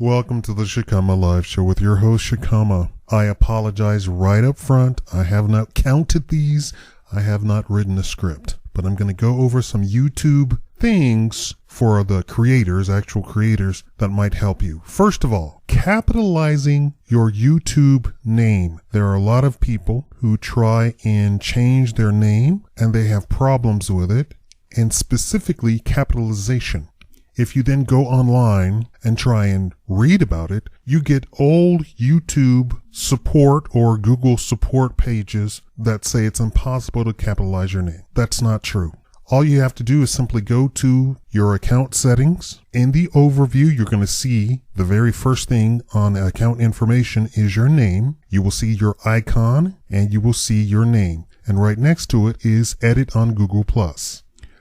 Welcome to the Shakaama Live Show with your host, Shakaama. I apologize right up front. I have not counted these. I have not written a script. But I'm going to go over some YouTube things for the creators, actual creators, that might help you. First of all, capitalizing your YouTube name. There are a lot of people who try and change their name, and they have problems with it, and specifically capitalization. If you then go online and try and read about it, you get old YouTube support or Google support pages that say it's impossible to capitalize your name. That's not true. All you have to do is simply go to your account settings. In the overview, you're going to see the very first thing on account information is your name. You will see your icon and you will see your name. And right next to it is edit on Google+.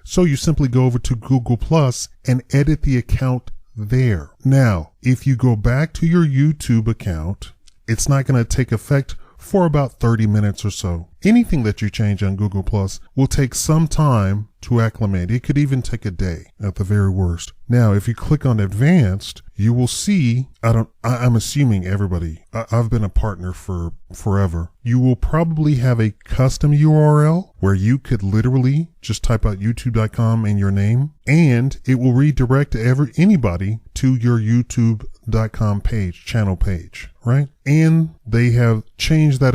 So you simply go over to Google Plus and edit the account there. Now, if you go back to your YouTube account, it's not going to take effect for about 30 minutes or so. Anything that you change on Google Plus will take some time to acclimate. It could even take a day at the very worst. Now, if you click on advanced, you will see, I'm assuming everybody, I've been a partner for forever. You will probably have a custom URL where you could literally just type out youtube.com and your name, and it will redirect anybody to your youtube.com page, channel page, right? And they have changed that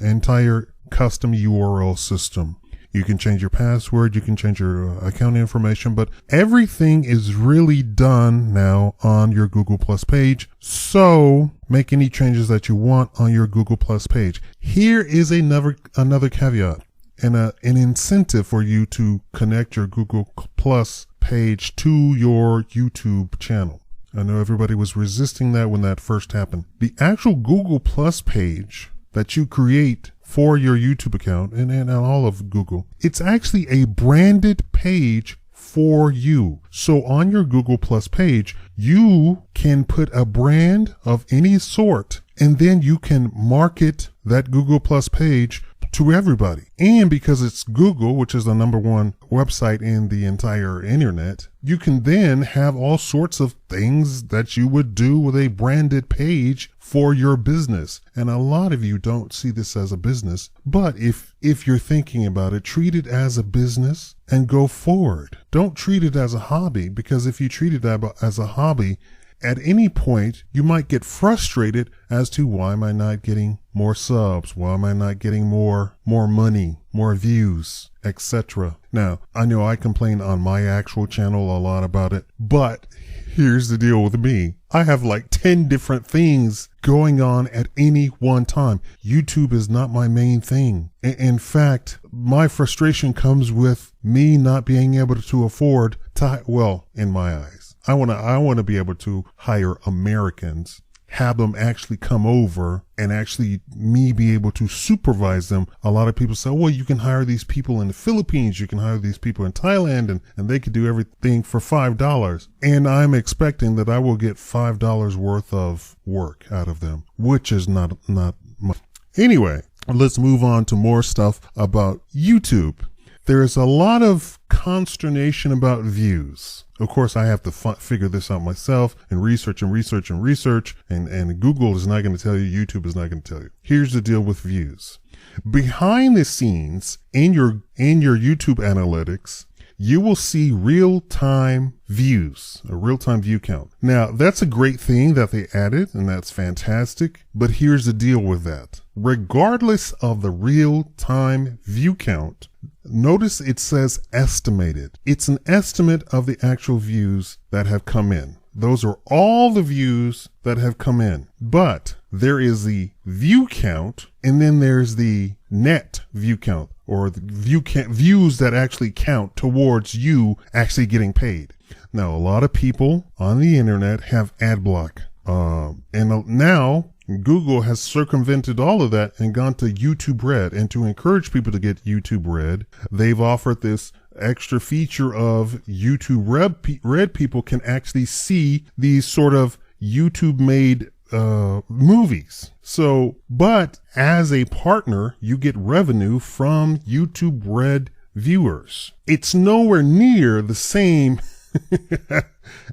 entire custom URL system. You can change your password, you can change your account information, but everything is really done now on your Google Plus page. So make any changes that you want on your Google Plus page. Here is another caveat and an incentive for you to connect your Google Plus page to your YouTube channel. I know everybody was resisting that when that first happened. The actual Google Plus page that you create for your YouTube account and all of Google, it's actually a branded page for you. So on your Google Plus page, you can put a brand of any sort, and then you can market that Google Plus page to everybody. And because it's Google, which is the #1 website in the entire internet, you can then have all sorts of things that you would do with a branded page for your business. And a lot of you don't see this as a business, but if you're thinking about it, treat it as a business and go forward. Don't treat it as a hobby, because if you treat it as a hobby, at any point, you might get frustrated as to why am I not getting more subs? Why am I not getting more money, more views, etc. Now, I know I complain on my actual channel a lot about it, but here's the deal with me. I have like 10 different things going on at any one time. YouTube is not my main thing. In fact, my frustration comes with me not being able to afford well, in my eyes. I want to be able to hire Americans, have them actually come over and actually me be able to supervise them. A lot of people say, well, you can hire these people in the Philippines, you can hire these people in Thailand, and they could do everything for $5. And I'm expecting that I will get $5 worth of work out of them, which is not much. Anyway, let's move on to more stuff about YouTube. There's a lot of consternation about views. Of course, I have to figure this out myself and research, and Google is not going to tell you, YouTube is not going to tell you. Here's the deal with views. Behind the scenes in your YouTube analytics, you will see real-time views, a real-time view count. Now, that's a great thing that they added, and that's fantastic, but here's the deal with that. Regardless of the real-time view count, notice it says estimated. It's an estimate of the actual views that have come in. Those are all the views that have come in. But there is the view count, and then there's the net view count, or the views that actually count towards you actually getting paid. Now, a lot of people on the internet have ad block. And now Google has circumvented all of that and gone to YouTube Red. And to encourage people to get YouTube Red, they've offered this extra feature of YouTube Red people can actually see these sort of YouTube made movies. So, but as a partner, you get revenue from YouTube Red viewers. It's nowhere near the same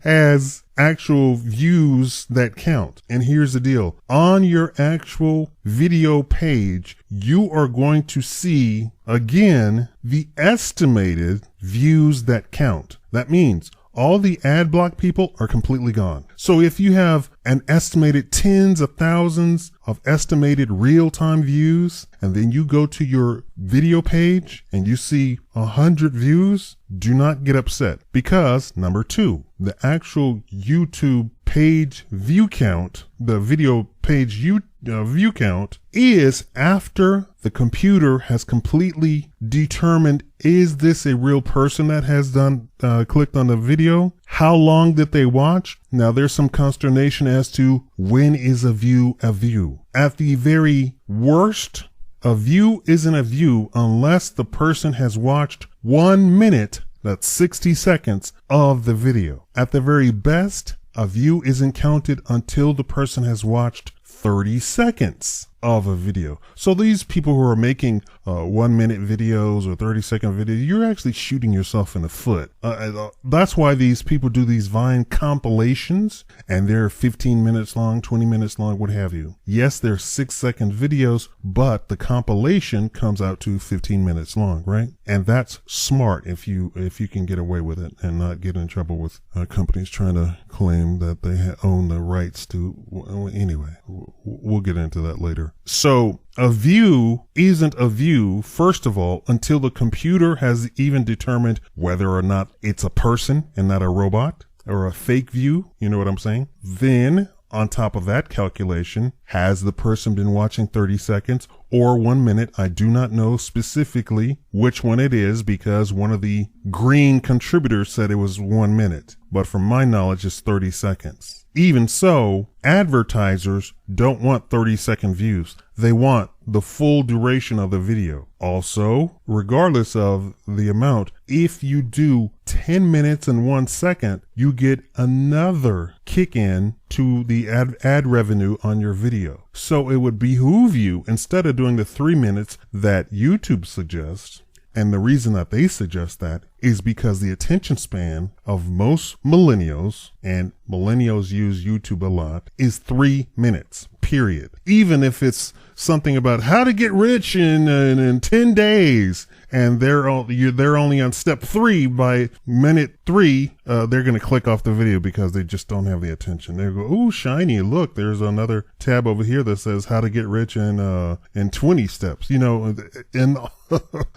as actual views that count. And here's the deal. On your actual video page, you are going to see, again, the estimated views that count. That means all the ad block people are completely gone. So if you have an estimated tens of thousands of estimated real-time views, and then you go to your video page and you see 100 views, do not get upset, because number two, the actual YouTube page view count, the video page view count, is after the computer has completely determined, is this a real person that has clicked on the video? How long did they watch? Now there's some consternation as to when is a view a view. At the very worst, a view isn't a view unless the person has watched 1 minute, that's 60 seconds of the video. At the very best, a view isn't counted until the person has watched 30 seconds of a video. So these people who are making 1 minute videos or 30-second videos, you're actually shooting yourself in the foot. That's why these people do these Vine compilations, and they're 15 minutes long, 20 minutes long, what have you. Yes, they're 6-second videos, but the compilation comes out to 15 minutes long, right? And that's smart if you can get away with it and not get in trouble with companies trying to claim that they own the rights to. Anyway, we'll get into that later. So a view isn't a view, first of all, until the computer has even determined whether or not it's a person and not a robot, or a fake view. You know what I'm saying? Then, on top of that calculation, has the person been watching 30 seconds or 1 minute? I do not know specifically which one it is, because one of the green contributors said it was 1 minute. But from my knowledge, it's 30 seconds. Even so, advertisers don't want 30-second views. They want the full duration of the video. Also, regardless of the amount, if you do 10 minutes and 1 second, you get another kick in to the ad revenue on your video. So it would behoove you, instead of doing the 3 minutes that YouTube suggests, and the reason that they suggest that is because the attention span of most millennials, and millennials use YouTube a lot, is 3 minutes, period. Even if it's something about how to get rich in 10 days, and they're only on step 3, by minute 3, they're going to click off the video because they just don't have the attention. They go, "Ooh, shiny, look, there's another tab over here that says how to get rich in 20 steps." You know, and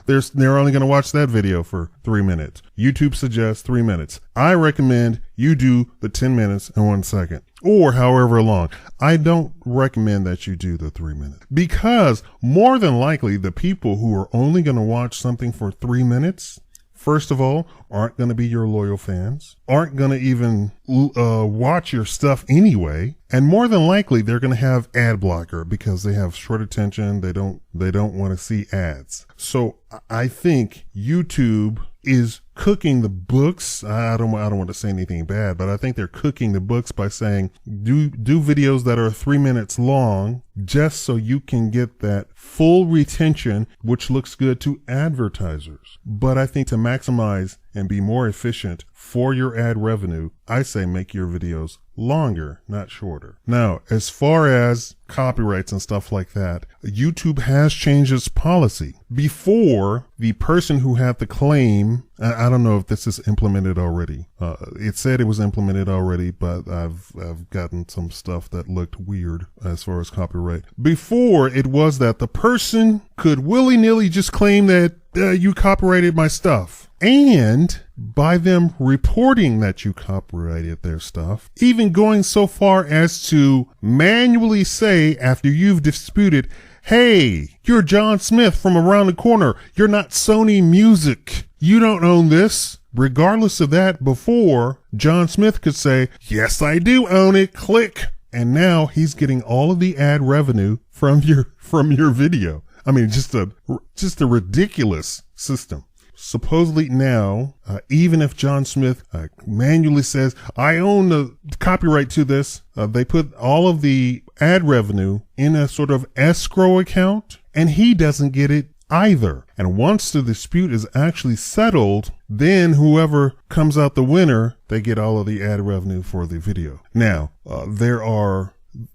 they're only going to watch that video for 3 minutes. YouTube suggests 3 minutes. I recommend you do the 10 minutes and 1 second, or however long. I don't recommend that you do the 3 minutes, because more than likely the people who are only going to watch something for 3 minutes, first of all, aren't going to be your loyal fans, aren't going to even watch your stuff anyway, and more than likely they're going to have ad blocker because they have short attention. They don't want to see ads. So I think YouTube is cooking the books. I don't want to say anything bad, but I think they're cooking the books by saying do videos that are 3 minutes long, just so you can get that full retention, which looks good to advertisers. But I think to maximize and be more efficient for your ad revenue, I say make your videos longer, not shorter. Now, as far as copyrights and stuff like that, YouTube has changed its policy. Before, the person who had the claim, I don't know if this is implemented already. It said it was implemented already, but I've gotten some stuff that looked weird as far as copyright. Before, it was that the person could willy-nilly just claim that you copyrighted my stuff. And by them reporting that you copyrighted their stuff, even going so far as to manually say, after you've disputed, "Hey, you're John Smith from around the corner. You're not Sony Music. You don't own this." Regardless of that, before, John Smith could say, "Yes, I do own it. Click." And now he's getting all of the ad revenue from your video. I mean, just a ridiculous system. Supposedly now, even if John Smith manually says, "I own the copyright to this," they put all of the ad revenue in a sort of escrow account, and he doesn't get it either. And once the dispute is actually settled, then whoever comes out the winner, they get all of the ad revenue for the video. Now,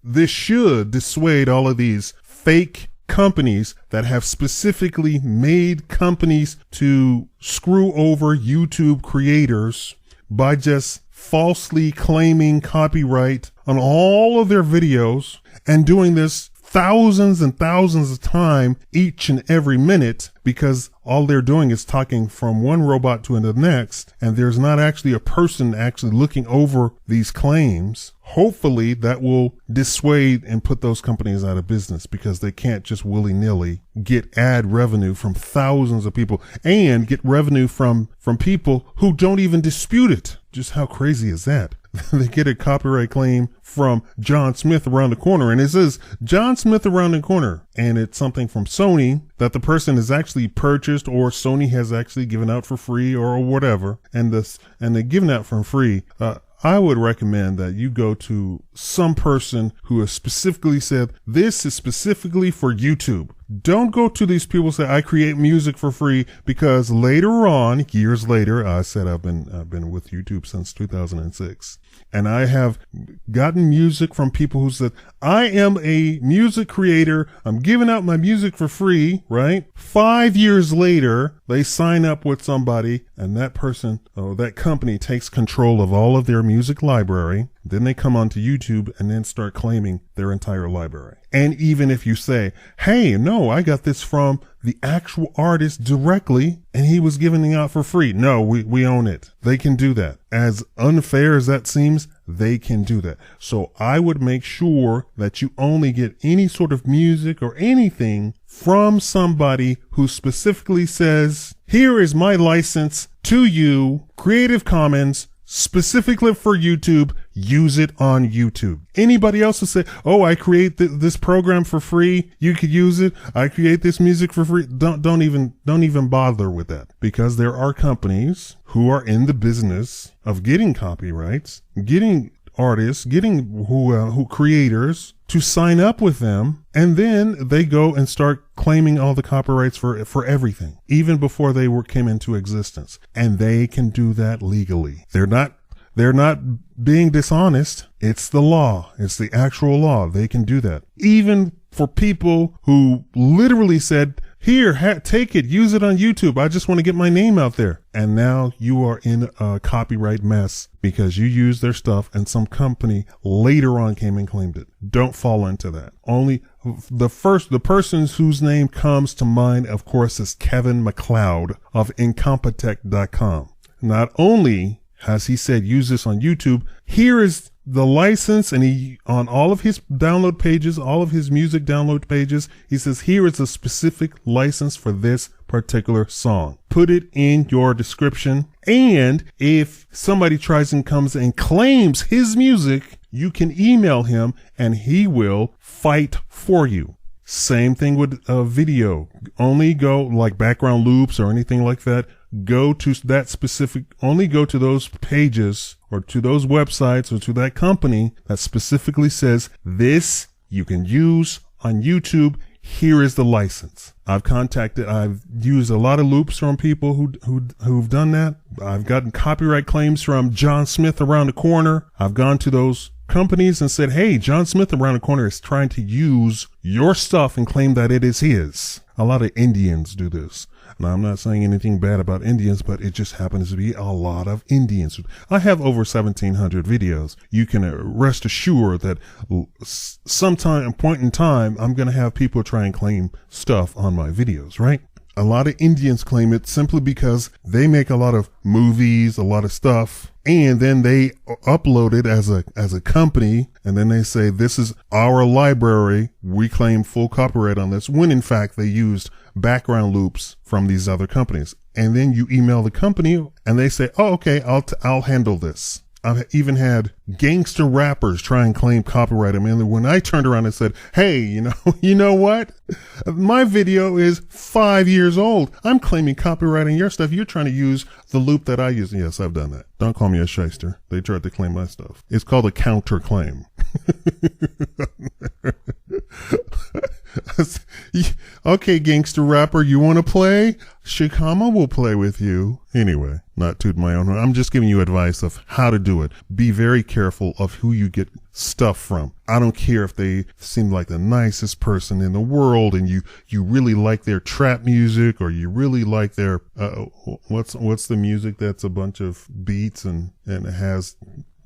this should dissuade all of these fake companies that have specifically made companies to screw over YouTube creators by just falsely claiming copyright on all of their videos and doing this thousands and thousands of times each and every minute, because all they're doing is talking from one robot to the next, and there's not actually a person actually looking over these claims. Hopefully that will dissuade and put those companies out of business, because they can't just willy-nilly get ad revenue from thousands of people and get revenue from people who don't even dispute it. Just how crazy is that? They get a copyright claim from John Smith around the corner, and it says John Smith around the corner, and it's something from Sony that the person has actually purchased, or Sony has actually given out for free, or whatever, and they're giving out for free. I would recommend that you go to some person who has specifically said, this is specifically for YouTube. Don't go to these people who say, I create music for free, because later on, years later, I said I've been with YouTube since 2006. And I have gotten music from people who said, I am a music creator. I'm giving out my music for free, right? 5 years later, they sign up with somebody, and that person or that company takes control of all of their music library. Then they come onto YouTube and then start claiming their entire library. And even if you say, hey, no, I got this from the actual artist directly and he was giving it out for free. No, we own it. They can do that. As unfair as that seems, they can do that. So I would make sure that you only get any sort of music or anything from somebody who specifically says, here is my license to you, Creative Commons, specifically for YouTube, use it on YouTube. Anybody else will say, oh, I create this program for free, you could use it. I create this music for free. Don't even bother with that, because there are companies who are in the business of getting copyrights, getting artists, getting who creators to sign up with them, and then they go and start claiming all the copyrights for everything, even before they came into existence. And they can do that legally. They're not being dishonest. It's the law. It's the actual law. They can do that. Even for people who literally said, here, take it, use it on YouTube. I just want to get my name out there. And now you are in a copyright mess because you used their stuff and some company later on came and claimed it. Don't fall into that. Only the persons whose name comes to mind, of course, is Kevin MacLeod of Incompetech.com. Not only has he said, use this on YouTube, here is the license, and he, on all of his download pages, all of his music download pages, he says, here is a specific license for this particular song. Put it in your description. And if somebody tries and comes and claims his music, you can email him and he will fight for you. Same thing with a video. Only go like background loops or anything like that. Go to that specific, only go to those pages or to those websites or to that company that specifically says this you can use on YouTube. Here is the license. I've used a lot of loops from people who've done that. I've gotten copyright claims from John Smith around the corner. I've gone to those companies and said, hey, John Smith around the corner is trying to use your stuff and claim that it is his. A lot of Indians do this. Now, I'm not saying anything bad about Indians, but it just happens to be a lot of Indians. I have over 1,700 videos. You can rest assured that point in time, I'm going to have people try and claim stuff on my videos, right? A lot of Indians claim it simply because they make a lot of movies, a lot of stuff, and then they upload it as a company, and then they say, this is our library. We claim full copyright on this, when in fact they used background loops from these other companies. And then you email the company and they say, oh, okay, I'll handle this. I've even had gangster rappers try and claim copyright. I mean, when I turned around and said, hey, you know what? My video is 5 years old. I'm claiming copyright on your stuff. You're trying to use the loop that I use. Yes, I've done that. Don't call me a shyster. They tried to claim my stuff. It's called a counterclaim. Okay, gangster rapper, you want to play? Shakaama will play with you. Anyway, not toot my own horn. I'm just giving you advice of how to do it. Be very careful of who you get stuff from. I don't care if they seem like the nicest person in the world and you really like their trap music, or you really like their, what's the music that's a bunch of beats and it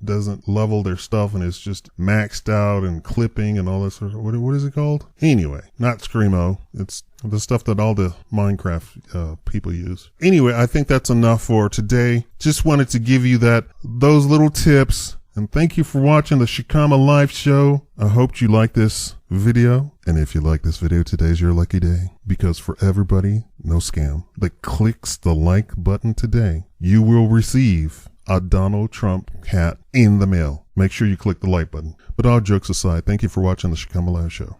doesn't level their stuff and it's just maxed out and clipping and all this sort of, what is it called? Anyway, not Screamo. It's the stuff that all the Minecraft people use. Anyway, I think that's enough for today. Just wanted to give you those little tips, and thank you for watching the Shakaama live show. I hope you like this video, and if you like this video, today's your lucky day, because for everybody, no scam, that clicks the like button today, you will receive a Donald Trump hat in the mail. Make sure you click the like button. But all jokes aside, thank you for watching the Shakaama Live Show.